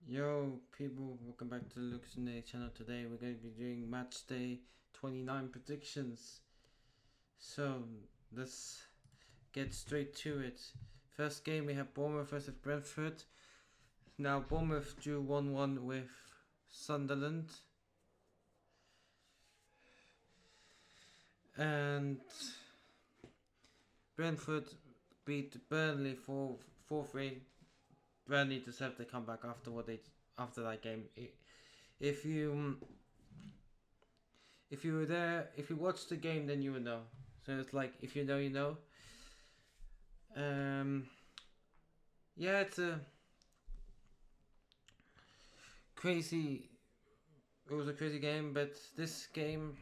Yo people, welcome back to the Lucas and Nate channel. Today we're going to be doing match day 29 predictions. So let's get straight to it. First game we have Bournemouth versus Brentford. Now Bournemouth drew 1-1 with Sunderland. And Brentford beat Burnley 4-3. Burnley deserved to come back after that game. If you were there, if you watched the game, then you would know. So it's like if you know, you know. Yeah, it's a crazy. It was a crazy game, but this game,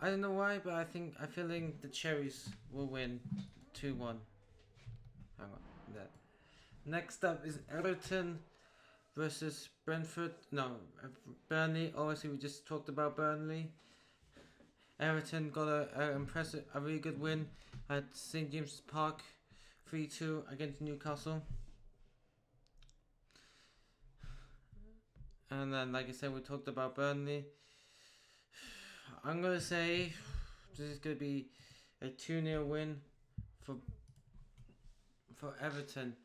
I don't know why, but I'm feeling the Cherries will win 2-1. Hang on, that. Next up is Everton versus Brentford. No, Burnley. Obviously, we just talked about Burnley. Everton got a really good win at St James's Park, 3-2 against Newcastle. And then, like I said, we talked about Burnley. I'm gonna say this is gonna be a 2-0 win for Everton.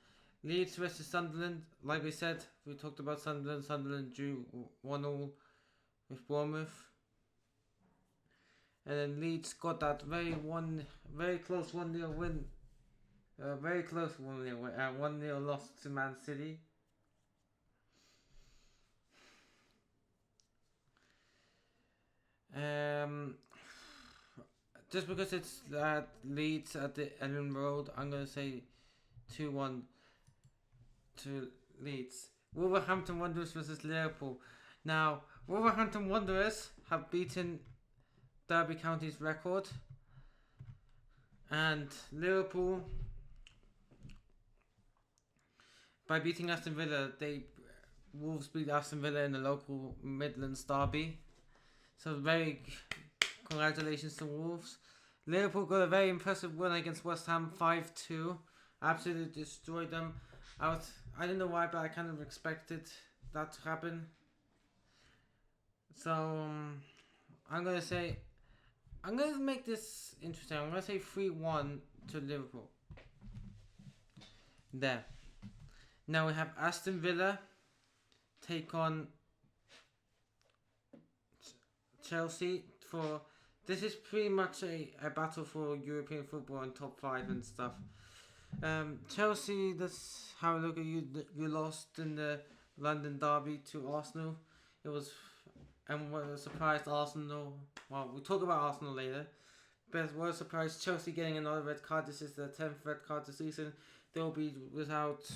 Leeds versus Sunderland. Like we said, we talked about Sunderland. Sunderland drew 1-0 with Bournemouth. And then Leeds got that very close 1-0 win. Very close 1-0 win. 1-0 loss to Man City. Just because it's at Leeds at the Ellen Road, I'm going to say 2-1 to Leeds. Wolverhampton Wanderers versus Liverpool. Now, Wolverhampton Wanderers have beaten Derby County's record, and Liverpool, by beating Aston Villa, Wolves beat Aston Villa in the local Midlands derby. So very congratulations to Wolves. Liverpool got a very impressive win against West Ham 5-2. Absolutely destroyed them. I don't know why, but I kind of expected that to happen. So I'm gonna make this interesting. I'm gonna say 3-1 to Liverpool. There. Now we have Aston Villa take on Chelsea for. This is pretty much a battle for European football and top 5 and stuff. Chelsea, let's have a look at you. You lost in the London derby to Arsenal. It was, and what a surprise Arsenal. Well, we'll talk about Arsenal later. But what a surprise, Chelsea getting another red card. This is their 10th red card this season. They'll be without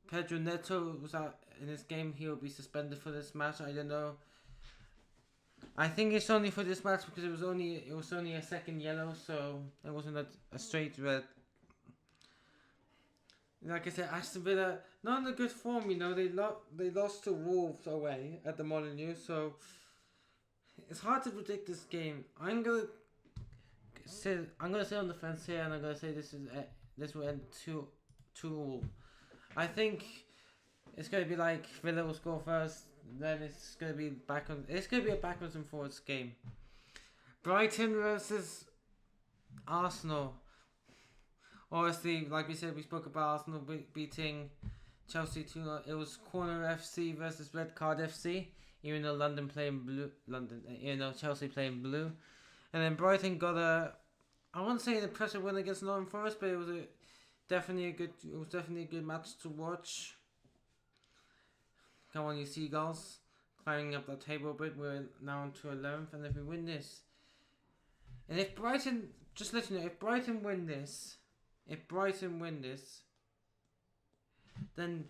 Pedro Neto was out in this game. He'll be suspended for this match. I don't know. I think it's only for this match because it was only a second yellow, so it wasn't a straight red. Like I said, Aston Villa not in a good form. You know, they lost to Wolves away at the Molineux, so it's hard to predict this game. I'm gonna sit on the fence here, and I'm gonna say this will end 2-2. I think it's gonna be like Villa will score first, then it's gonna be a backwards and forwards game. Brighton versus Arsenal. Obviously, like we said, we spoke about Arsenal beating Chelsea 2-0. It was Corner FC versus Red Card FC, even though Chelsea playing blue. And then Brighton got I won't say an impressive win against Nottingham Forest, but it was definitely a good match to watch. Come on, you Seagulls, climbing up the table a bit. We're now on to 11th, and if we win this, and if Brighton, just let you know, if Brighton win this, then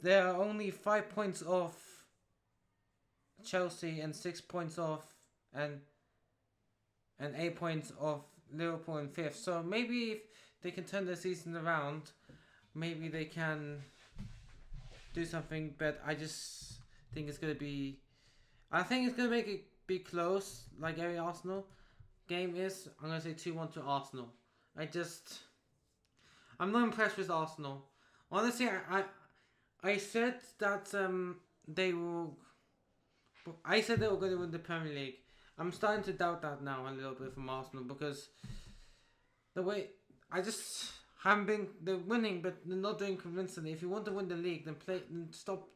they are only 5 points off Chelsea and 6 points off, and 8 points off Liverpool in 5th. So maybe if they can turn their season around, maybe they can do something. But I just think it's gonna be. I think it's gonna make it be close, like every Arsenal game is. I'm gonna say 2-1 to Arsenal. I'm not impressed with Arsenal. Honestly, I said that they will. I said they were going to win the Premier League. I'm starting to doubt that now a little bit from Arsenal because the way I just haven't been. They're winning, but they're not doing convincingly. If you want to win the league, then play. Then stop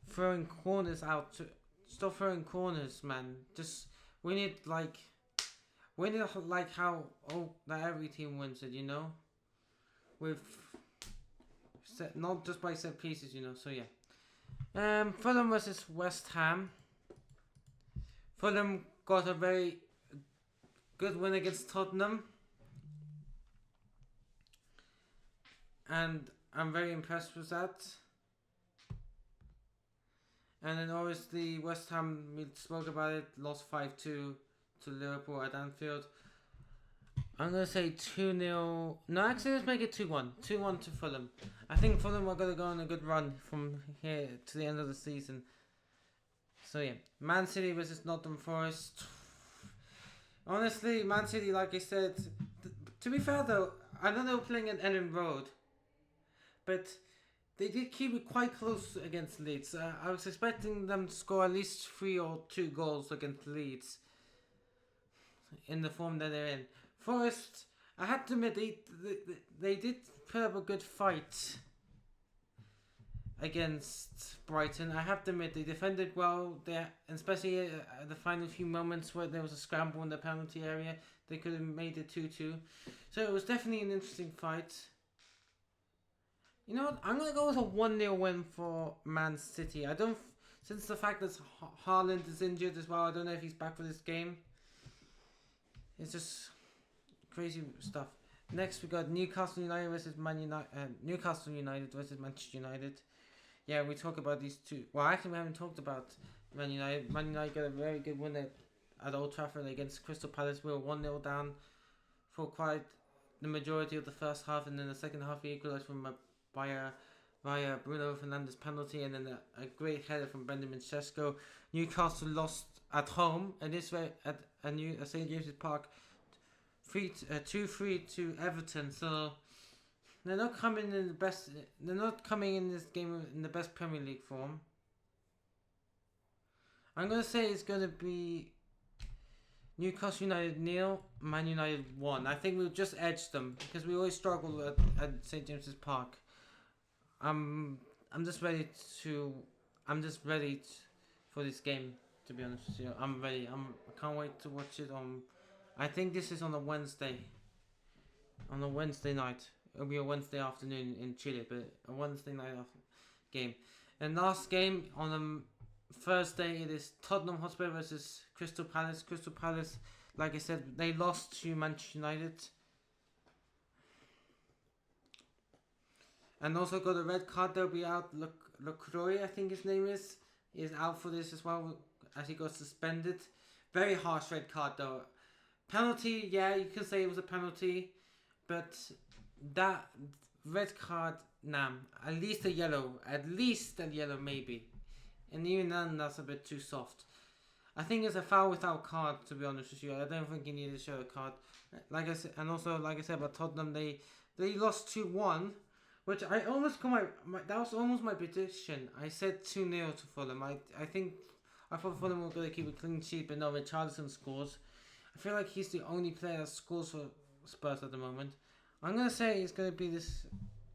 throwing corners out. Stop throwing corners, man. Just win it like how that every team wins it. With not just by set pieces. So yeah. Fulham versus West Ham. Fulham got a very good win against Tottenham. And I'm very impressed with that. And then obviously West Ham, we spoke about it, lost 5-2 to Liverpool at Anfield. I'm going to say 2-0. No, actually let's make it 2-1. 2-1 to Fulham. I think Fulham are going to go on a good run from here to the end of the season. So yeah, Man City versus Nottingham Forest. Honestly, Man City, like I said, to be fair though, I know they were playing at Ellen Road, but they did keep it quite close against Leeds. I was expecting them to score at least 3 or 2 goals against Leeds in the form that they're in. Forest, I had to admit, they did put up a good fight against Brighton. I have to admit, they defended well there, especially the final few moments where there was a scramble in the penalty area. They could have made it 2-2. So it was definitely an interesting fight. You know what? I'm going to go with a 1-0 win for Man City. Since the fact that Haaland is injured as well, I don't know if he's back for this game. It's just crazy stuff. Next, we got Newcastle United versus Man United. Newcastle United versus Manchester United. Yeah, we talk about these two. Well, actually, we haven't talked about Man United. Man United got a very good win at Old Trafford against Crystal Palace. We were 1-0 down for quite the majority of the first half, and then the second half we equalised via Bruno Fernandes penalty, and then a great header from Benjamin Sesko. Newcastle lost at home, and this way at St James's Park, 2-3 to Everton. So they're not coming in the best. They're not coming in this game in the best Premier League form. I'm gonna say it's gonna be Newcastle United 0, Man United 1. I think we'll just edge them because we always struggle at St James's Park. I'm just ready for this game, to be honest with you. I'm ready. I can't wait to watch it on. I think this is on a Wednesday. On a Wednesday night. It'll be a Wednesday afternoon in Chile, but a Wednesday night game. And last game on Thursday, it is Tottenham Hotspur versus Crystal Palace. Crystal Palace, like I said, they lost to Manchester United. And also got a red card. They'll be out. LaCroix, I think his name is out for this as well, as he got suspended. Very harsh red card though. Penalty, yeah, you can say it was a penalty, but that red card, nah, at least a yellow maybe, and even then that's a bit too soft. I think it's a foul without card, to be honest with you. I don't think you need to show a card. Like I said, and also like I said about Tottenham, they lost 2-1. Which I almost got that was almost my prediction. I said 2-0 to Fulham. I thought Fulham were going to keep a clean sheet, but no, Richarlison scores. I feel like he's the only player that scores for Spurs at the moment. I'm going to say it's going to be this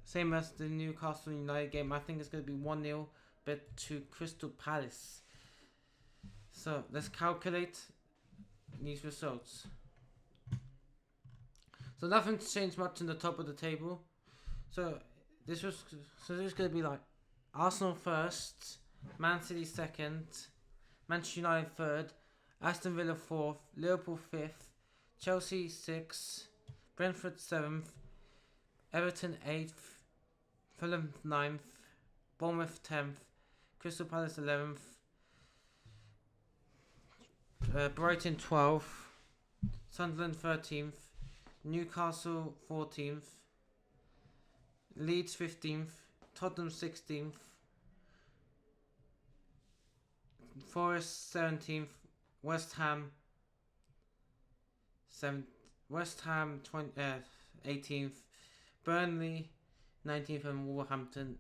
same as the Newcastle United game. I think it's going to be 1-0, but to Crystal Palace. So let's calculate these results. So nothing's changed much in the top of the table. So this was going to be like Arsenal first, Man City second, Manchester United third, Aston Villa fourth, Liverpool fifth, Chelsea sixth, Brentford seventh, Everton eighth, Fulham ninth, Bournemouth 10th, Crystal Palace 11th, Brighton 12th, Sunderland 13th, Newcastle 14th, Leeds 15th, Tottenham 16th, Forest 17th, West Ham 18th, Burnley 19th, and Wolverhampton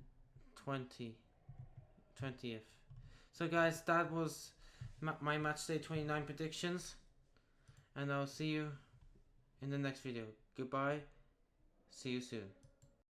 20th. So guys, that was my matchday 29 predictions, and I'll see you in the next video. Goodbye. See you soon.